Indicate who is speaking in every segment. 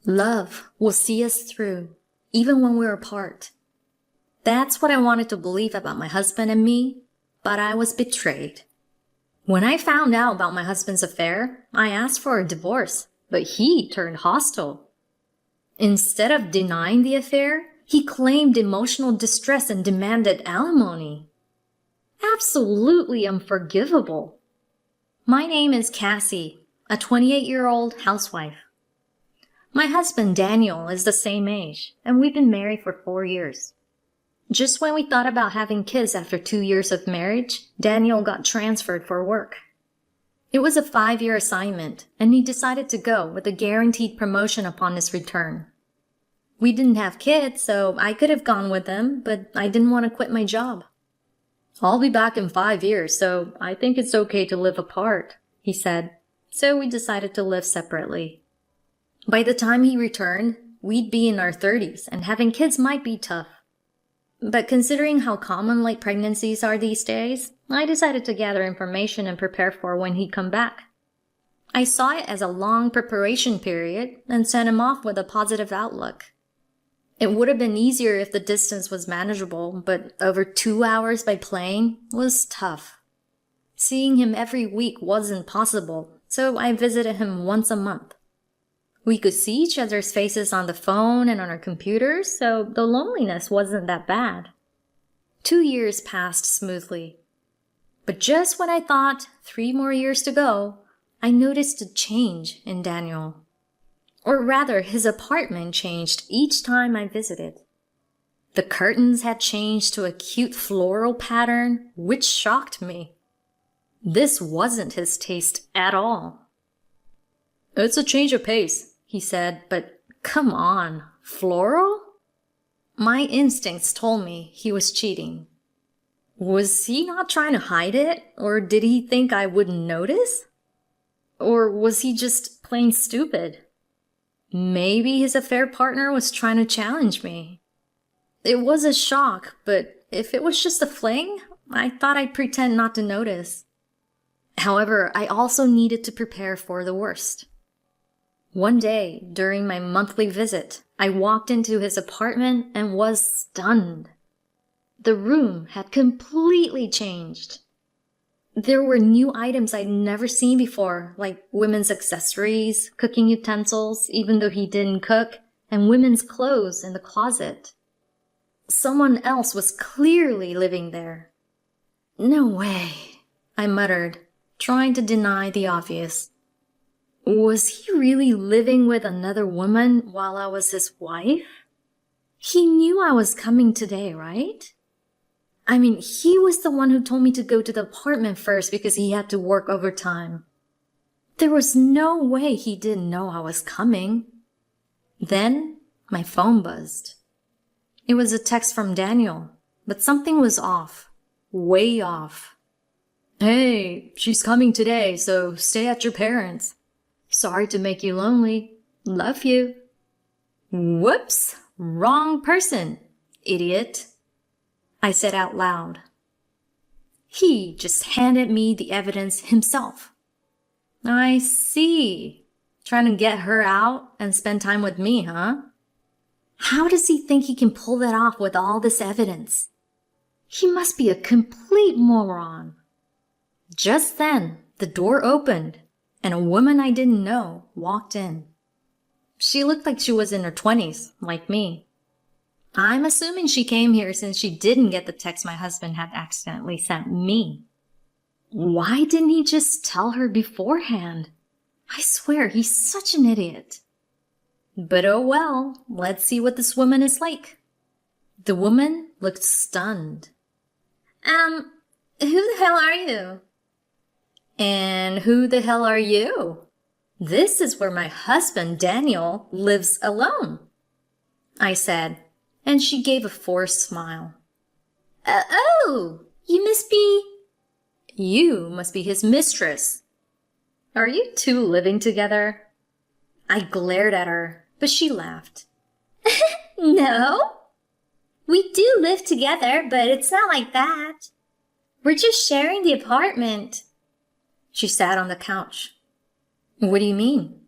Speaker 1: Love will see us through, even when we're apart. That's what I wanted to believe about my husband and me, but I was betrayed. When I found out about my husband's affair, I asked for a divorce, but he turned hostile. Instead of denying the affair, he claimed emotional distress and demanded alimony. Absolutely unforgivable. My name is Cassie, a 28-year-old housewife. My husband Daniel is the same age, and we've been married for 4 years. Just when we thought about having kids after 2 years of marriage, Daniel got transferred for work. It was a 5-year assignment, and he decided to go with a guaranteed promotion upon his return. We didn't have kids, so I could have gone with him, but I didn't want to quit my job. I'll be back in 5 years, so I think it's okay to live apart, he said. So we decided to live separately. By the time he returned, we'd be in our 30s, and having kids might be tough. But considering how common late pregnancies are these days, I decided to gather information and prepare for when he'd come back. I saw it as a long preparation period and sent him off with a positive outlook. It would have been easier if the distance was manageable, but over 2 hours by plane was tough. Seeing him every week wasn't possible, so I visited him once a month. We could see each other's faces on the phone and on our computers, so the loneliness wasn't that bad. 2 years passed smoothly. But just when I thought 3 more years to go, I noticed a change in Daniel. Or rather, his apartment changed each time I visited. The curtains had changed to a cute floral pattern, which shocked me. This wasn't his taste at all. "It's a change of pace," he said, but come on, floral? My instincts told me he was cheating. Was he not trying to hide it, or did he think I wouldn't notice? Or was he just plain stupid? Maybe his affair partner was trying to challenge me. It was a shock, but if it was just a fling, I thought I'd pretend not to notice. However, I also needed to prepare for the worst. One day, during my monthly visit, I walked into his apartment and was stunned. The room had completely changed. There were new items I'd never seen before, like women's accessories, cooking utensils, even though he didn't cook, and women's clothes in the closet. Someone else was clearly living there. "No way," I muttered, trying to deny the obvious. Was he really living with another woman while I was his wife? He knew I was coming today, right? I mean, he was the one who told me to go to the apartment first because he had to work overtime. There was no way he didn't know I was coming. Then my phone buzzed. It was a text from Daniel, but something was off. Way off. "Hey, she's coming today, so stay at your parents'. Sorry to make you lonely. Love you." Whoops, wrong person, idiot, I said out loud. He just handed me the evidence himself. I see. Trying to get her out and spend time with me, huh? How does he think he can pull that off with all this evidence? He must be a complete moron. Just then, the door opened, and a woman I didn't know walked in. She looked like she was in her 20s, like me. I'm assuming she came here since she didn't get the text my husband had accidentally sent me. Why didn't he just tell her beforehand? I swear, he's such an idiot. But oh well, let's see what this woman is like. The woman looked stunned. Who the hell are you? And who the hell are you? This is where my husband, Daniel, lives alone, I said, and she gave a forced smile. Oh, you must be... You must be his mistress. Are you two living together? I glared at her, but she laughed. No. We do live together, but it's not like that. We're just sharing the apartment. She sat on the couch. What do you mean?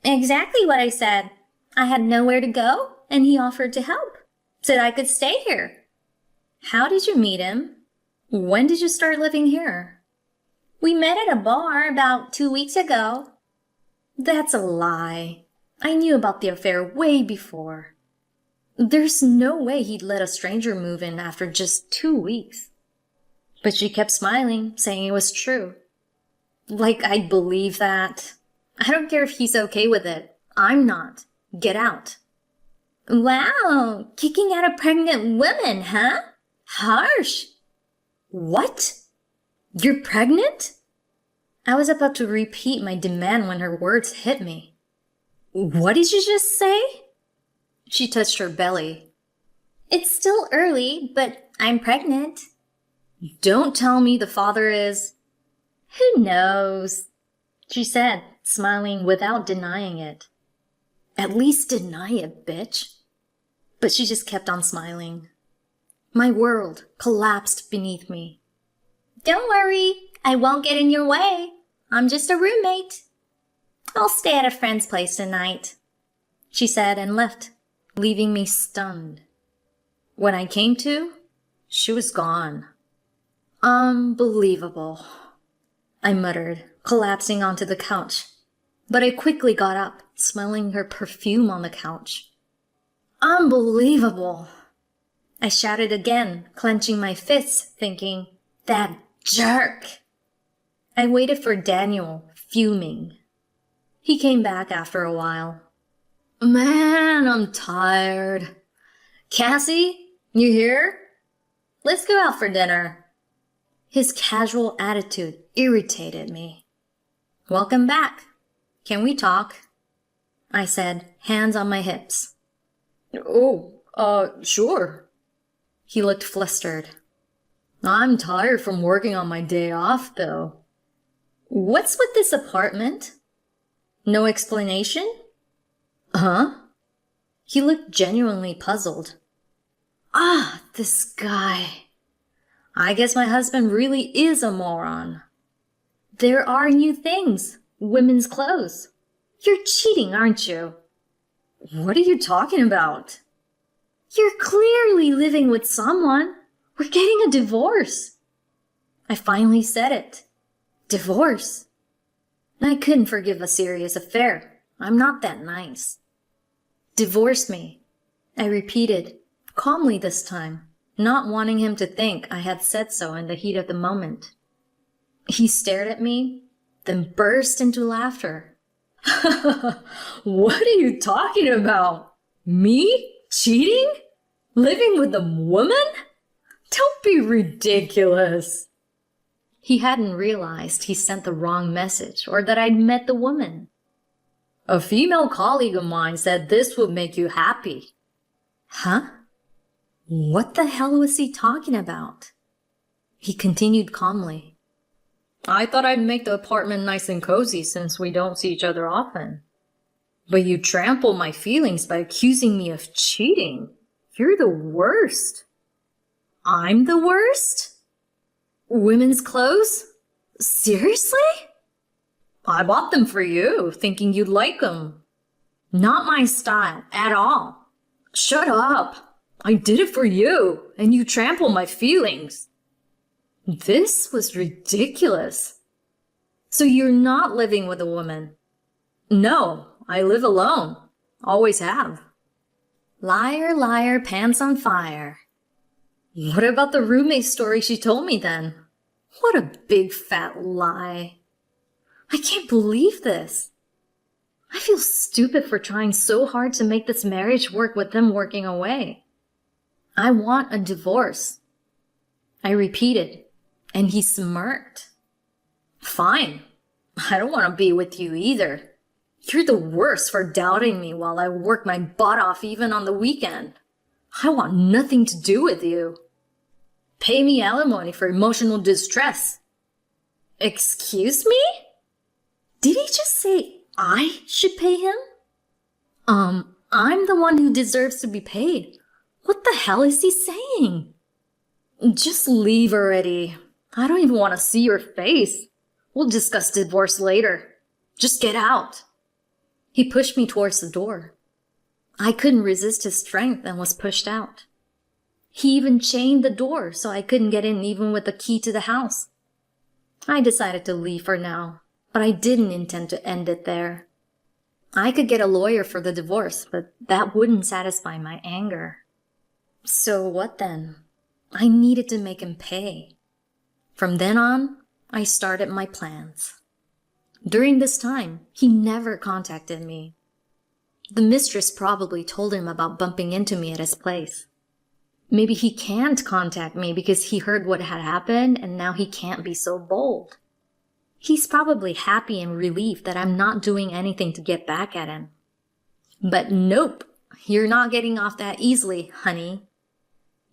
Speaker 1: Exactly what I said. I had nowhere to go, and he offered to help. Said I could stay here. How did you meet him? When did you start living here? We met at a bar about 2 weeks ago. That's a lie. I knew about the affair way before. There's no way he'd let a stranger move in after just 2 weeks. But she kept smiling, saying it was true. Like I'd believe that. I don't care if he's okay with it. I'm not. Get out. Wow, kicking out a pregnant woman, huh? Harsh. What? You're pregnant? I was about to repeat my demand when her words hit me. What did you just say? She touched her belly. It's still early, but I'm pregnant. Don't tell me the father is... Who knows? She said, smiling without denying it. At least deny it, bitch. But she just kept on smiling. My world collapsed beneath me. Don't worry, I won't get in your way. I'm just a roommate. I'll stay at a friend's place tonight, she said and left, leaving me stunned. When I came to, she was gone. Unbelievable, I muttered, collapsing onto the couch. But I quickly got up, smelling her perfume on the couch. Unbelievable! I shouted again, clenching my fists, thinking, that jerk! I waited for Daniel, fuming. He came back after a while. Man, I'm tired. Cassie, you here? Let's go out for dinner. His casual attitude irritated me. Welcome back. Can we talk? I said, hands on my hips. Sure. He looked flustered. I'm tired from working on my day off, though. What's with this apartment? No explanation? Huh? He looked genuinely puzzled. This guy. I guess my husband really is a moron. There are new things. Women's clothes. You're cheating, aren't you? What are you talking about? You're clearly living with someone. We're getting a divorce. I finally said it. Divorce. I couldn't forgive a serious affair. I'm not that nice. Divorce me, I repeated, calmly this time, not wanting him to think I had said so in the heat of the moment. He stared at me, then burst into laughter. What are you talking about? Me? Cheating? Living with a woman? Don't be ridiculous. He hadn't realized he sent the wrong message or that I'd met the woman. A female colleague of mine said this would make you happy. Huh? What the hell was he talking about? He continued calmly. I thought I'd make the apartment nice and cozy since we don't see each other often. But you trample my feelings by accusing me of cheating. You're the worst. I'm the worst? Women's clothes? Seriously? I bought them for you, thinking you'd like them. Not my style at all. Shut up. I did it for you, and you trample my feelings. This was ridiculous. So you're not living with a woman? No, I live alone. Always have. Liar, liar, pants on fire. What about the roommate story she told me then? What a big fat lie. I can't believe this. I feel stupid for trying so hard to make this marriage work with them working away. I want a divorce. I repeated, and he smirked. Fine. I don't want to be with you either. You're the worst for doubting me while I work my butt off even on the weekend. I want nothing to do with you. Pay me alimony for emotional distress. Excuse me? Did he just say I should pay him? I'm the one who deserves to be paid. What the hell is he saying? Just leave already. I don't even want to see your face. We'll discuss divorce later. Just get out. He pushed me towards the door. I couldn't resist his strength and was pushed out. He even chained the door so I couldn't get in even with the key to the house. I decided to leave for now, but I didn't intend to end it there. I could get a lawyer for the divorce, but that wouldn't satisfy my anger. So what then? I needed to make him pay. From then on, I started my plans. During this time, he never contacted me. The mistress probably told him about bumping into me at his place. Maybe he can't contact me because he heard what had happened and now he can't be so bold. He's probably happy and relieved that I'm not doing anything to get back at him. But nope, you're not getting off that easily, honey.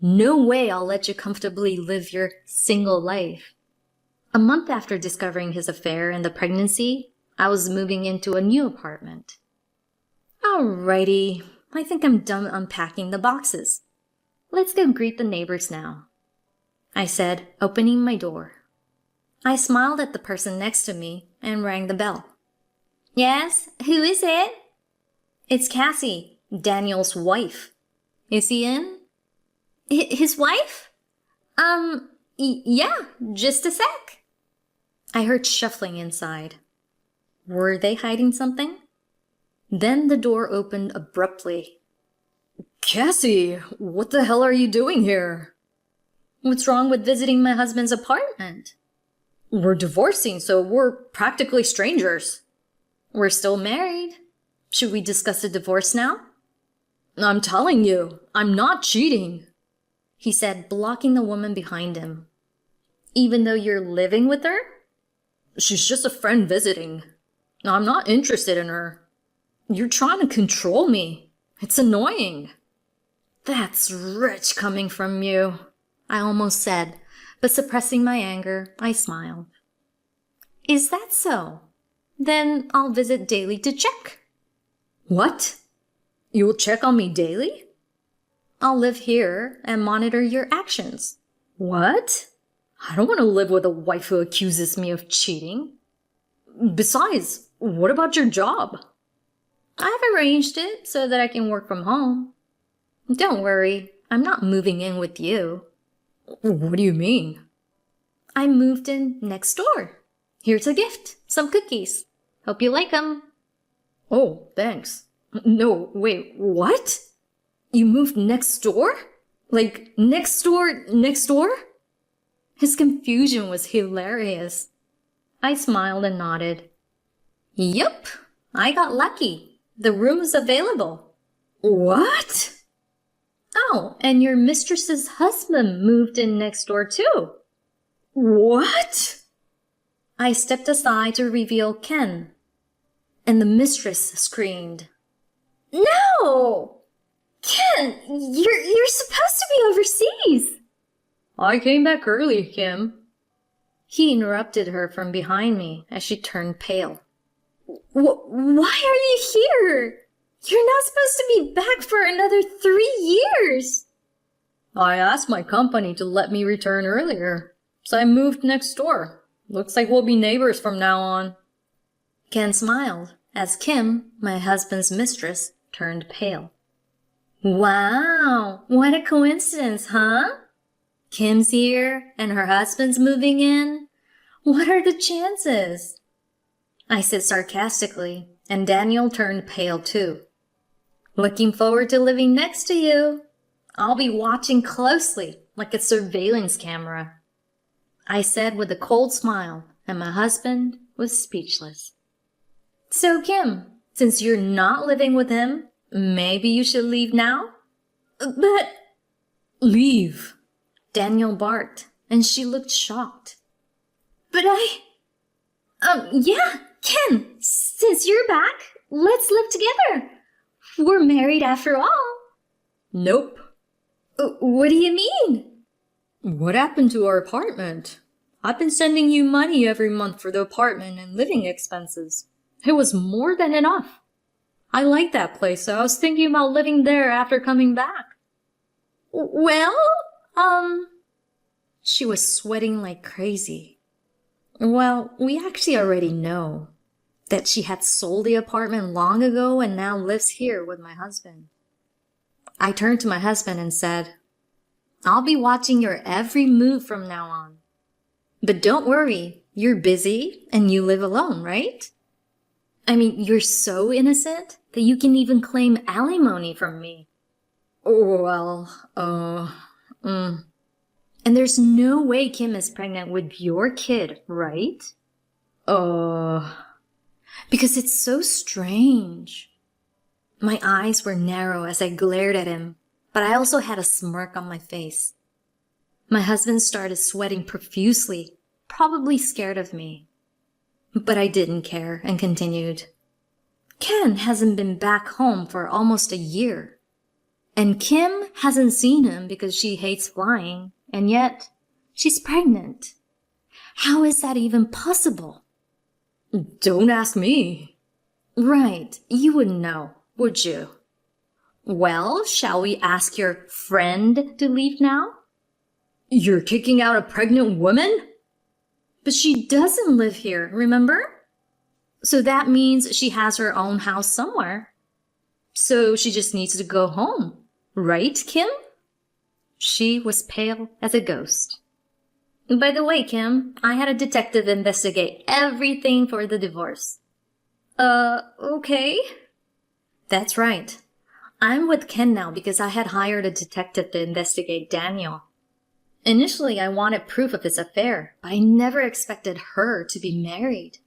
Speaker 1: No way I'll let you comfortably live your single life. A month after discovering his affair and the pregnancy, I was moving into a new apartment. Alrighty, I think I'm done unpacking the boxes. Let's go greet the neighbors now, I said, opening my door. I smiled at the person next to me and rang the bell. Yes, who is it? It's Cassie, Daniel's wife. Is he in? His wife? Yeah, just a sec. I heard shuffling inside. Were they hiding something? Then the door opened abruptly. Cassie, what the hell are you doing here? What's wrong with visiting my husband's apartment? We're divorcing, so we're practically strangers. We're still married. Should we discuss the divorce now? I'm telling you, I'm not cheating, he said, blocking the woman behind him. Even though you're living with her? She's just a friend visiting. I'm not interested in her. You're trying to control me. It's annoying. That's rich coming from you, I almost said, but suppressing my anger, I smiled. Is that so? Then I'll visit daily to check. What? You will check on me daily? I'll live here and monitor your actions. What? I don't want to live with a wife who accuses me of cheating. Besides, what about your job? I've arranged it so that I can work from home. Don't worry, I'm not moving in with you. What do you mean? I moved in next door. Here's a gift, some cookies. Hope you like them. Oh, thanks. No, wait, what? You moved next door? Like, next door, next door? His confusion was hilarious. I smiled and nodded. Yup, I got lucky. The room is available. What? Oh, and your mistress's husband moved in next door too. What? I stepped aside to reveal Ken, and the mistress screamed. No! Ken, you're supposed to be overseas. I came back early, Kim. He interrupted her from behind me as she turned pale. Why are you here? You're not supposed to be back for another 3 years. I asked my company to let me return earlier, so I moved next door. Looks like we'll be neighbors from now on. Ken smiled as Kim, my husband's mistress, turned pale. Wow, what a coincidence, huh? Kim's here and her husband's moving in. What are the chances? I said sarcastically, and Daniel turned pale too. Looking forward to living next to you. I'll be watching closely, like a surveillance camera, I said with a cold smile, and my husband was speechless. So, Kim, since you're not living with him, maybe you should leave now? But... Leave, Daniel barked, and she looked shocked. But yeah, Ken, since you're back, let's live together. We're married after all. Nope. What do you mean? What happened to our apartment? I've been sending you money every month for the apartment and living expenses. It was more than enough. I like that place, so I was thinking about living there after coming back. Well, She was sweating like crazy. Well, we actually already know that she had sold the apartment long ago and now lives here with my husband. I turned to my husband and said, I'll be watching your every move from now on. But don't worry, you're busy and you live alone, right? I mean, you're so innocent that you can even claim alimony from me. And there's no way Kim is pregnant with your kid, right? Because it's so strange. My eyes were narrow as I glared at him, but I also had a smirk on my face. My husband started sweating profusely, probably scared of me. But I didn't care and continued. Ken hasn't been back home for almost a year. And Kim hasn't seen him because she hates flying, and yet she's pregnant. How is that even possible? Don't ask me. Right, you wouldn't know, would you? Well, shall we ask your friend to leave now? You're kicking out a pregnant woman? But she doesn't live here, remember? So that means she has her own house somewhere. So she just needs to go home, right, Kim? She was pale as a ghost. By the way, Kim, I had a detective investigate everything for the divorce. Okay. That's right. I'm with Ken now because I had hired a detective to investigate Daniel. Initially, I wanted proof of his affair, but I never expected her to be married.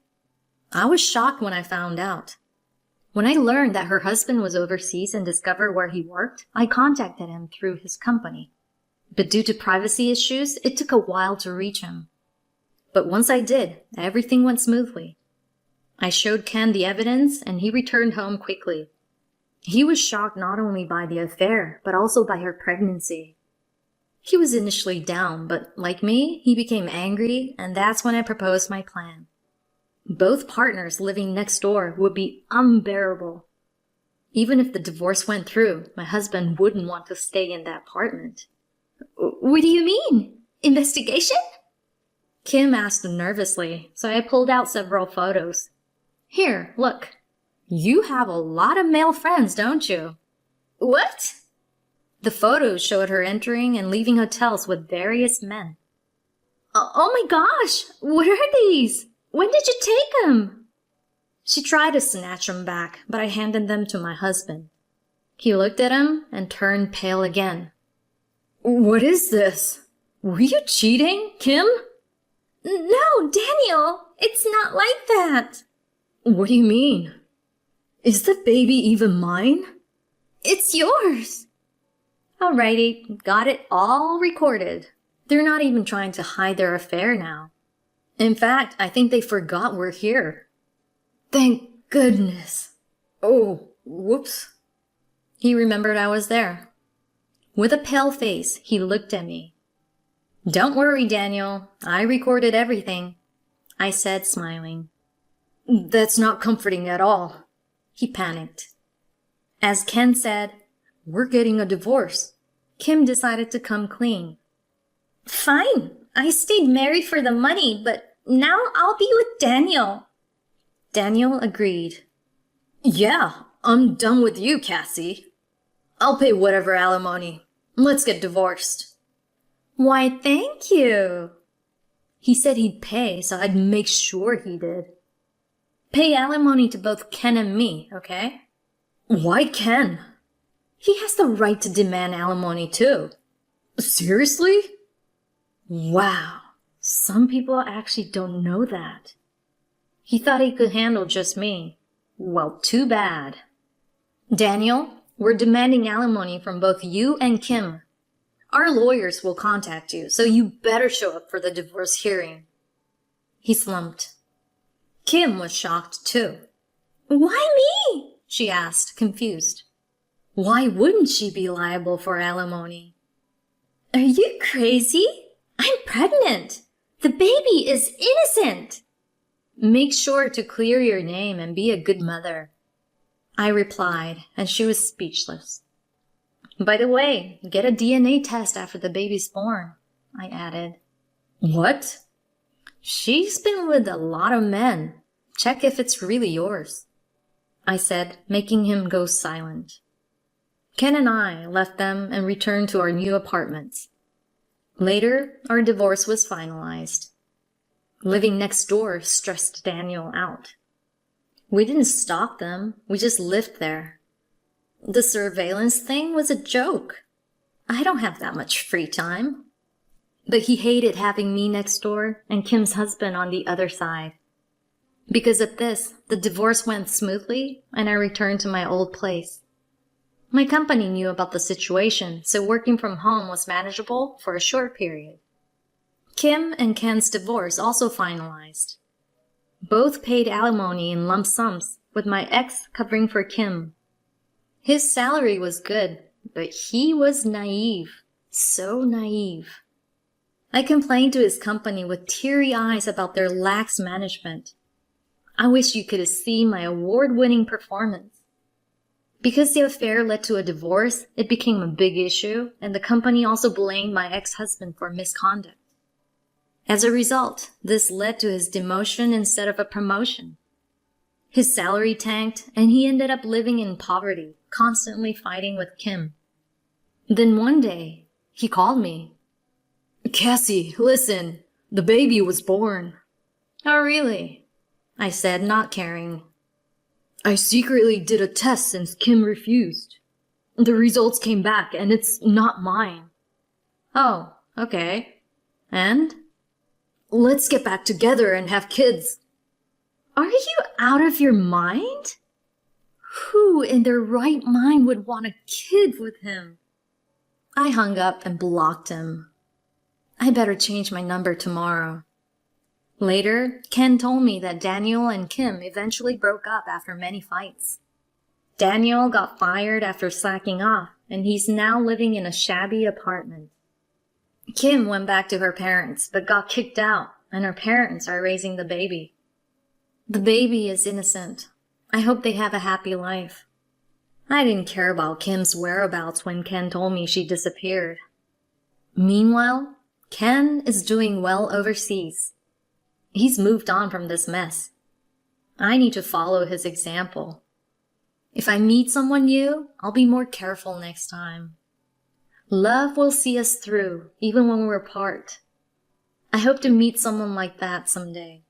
Speaker 1: I was shocked when I found out. When I learned that her husband was overseas and discovered where he worked, I contacted him through his company. But due to privacy issues, it took a while to reach him. But once I did, everything went smoothly. I showed Ken the evidence, and he returned home quickly. He was shocked not only by the affair, but also by her pregnancy. He was initially down, but like me, he became angry, and that's when I proposed my plan. Both partners living next door would be unbearable. Even if the divorce went through, my husband wouldn't want to stay in that apartment. What do you mean? Investigation? Kim asked nervously, so I pulled out several photos. Here, look. You have a lot of male friends, don't you? What? The photos showed her entering and leaving hotels with various men. Oh my gosh! What are these? When did you take them? She tried to snatch them back, but I handed them to my husband. He looked at them and turned pale again. What is this? Were you cheating, Kim? No, Daniel! It's not like that! What do you mean? Is the baby even mine? It's yours! Alrighty, got it all recorded. They're not even trying to hide their affair now. In fact, I think they forgot we're here. Thank goodness. Oh, whoops. He remembered I was there. With a pale face, he looked at me. Don't worry, Daniel. I recorded everything, I said, smiling. That's not comforting at all. He panicked. As Ken said, we're getting a divorce. Kim decided to come clean. Fine. I stayed married for the money, but now I'll be with Daniel. Daniel agreed. Yeah, I'm done with you, Cassie. I'll pay whatever alimony. Let's get divorced. Why, thank you. He said he'd pay, so I'd make sure he did. Pay alimony to both Ken and me, okay? Why Ken? He has the right to demand alimony too. Seriously? Wow, some people actually don't know that. He thought he could handle just me. Well, too bad. Daniel, we're demanding alimony from both you and Kim. Our lawyers will contact you, so you better show up for the divorce hearing. He slumped. Kim was shocked too. Why me? She asked, confused. Why wouldn't she be liable for alimony? Are you crazy? I'm pregnant. The baby is innocent. Make sure to clear your name and be a good mother. I replied, and she was speechless. By the way, get a DNA test after the baby's born, I added. What? She's been with a lot of men. Check if it's really yours, I said, making him go silent. Ken and I left them and returned to our new apartments. Later, our divorce was finalized. Living next door stressed Daniel out. We didn't stalk them, we just lived there. The surveillance thing was a joke. I don't have that much free time. But he hated having me next door and Kim's husband on the other side. Because of this, the divorce went smoothly and I returned to my old place. My company knew about the situation, so working from home was manageable for a short period. Kim and Ken's divorce also finalized. Both paid alimony in lump sums, with my ex covering for Kim. His salary was good, but he was naive. So naive. I complained to his company with teary eyes about their lax management. I wish you could have seen my award-winning performance. Because the affair led to a divorce, it became a big issue, and the company also blamed my ex-husband for misconduct. As a result, this led to his demotion instead of a promotion. His salary tanked, and he ended up living in poverty, constantly fighting with Kim. Then one day, he called me. "Cassie, listen, the baby was born." "Oh, really?" I said, not caring. "I secretly did a test since Kim refused. The results came back, and it's not mine." "Oh, okay. And?" "Let's get back together and have kids." "Are you out of your mind? Who in their right mind would want a kid with him?" I hung up and blocked him. I better change my number tomorrow. Later, Ken told me that Daniel and Kim eventually broke up after many fights. Daniel got fired after slacking off, and he's now living in a shabby apartment. Kim went back to her parents, but got kicked out, and her parents are raising the baby. The baby is innocent. I hope they have a happy life. I didn't care about Kim's whereabouts when Ken told me she disappeared. Meanwhile, Ken is doing well overseas. He's moved on from this mess. I need to follow his example. If I meet someone new, I'll be more careful next time. Love will see us through, even when we're apart. I hope to meet someone like that someday.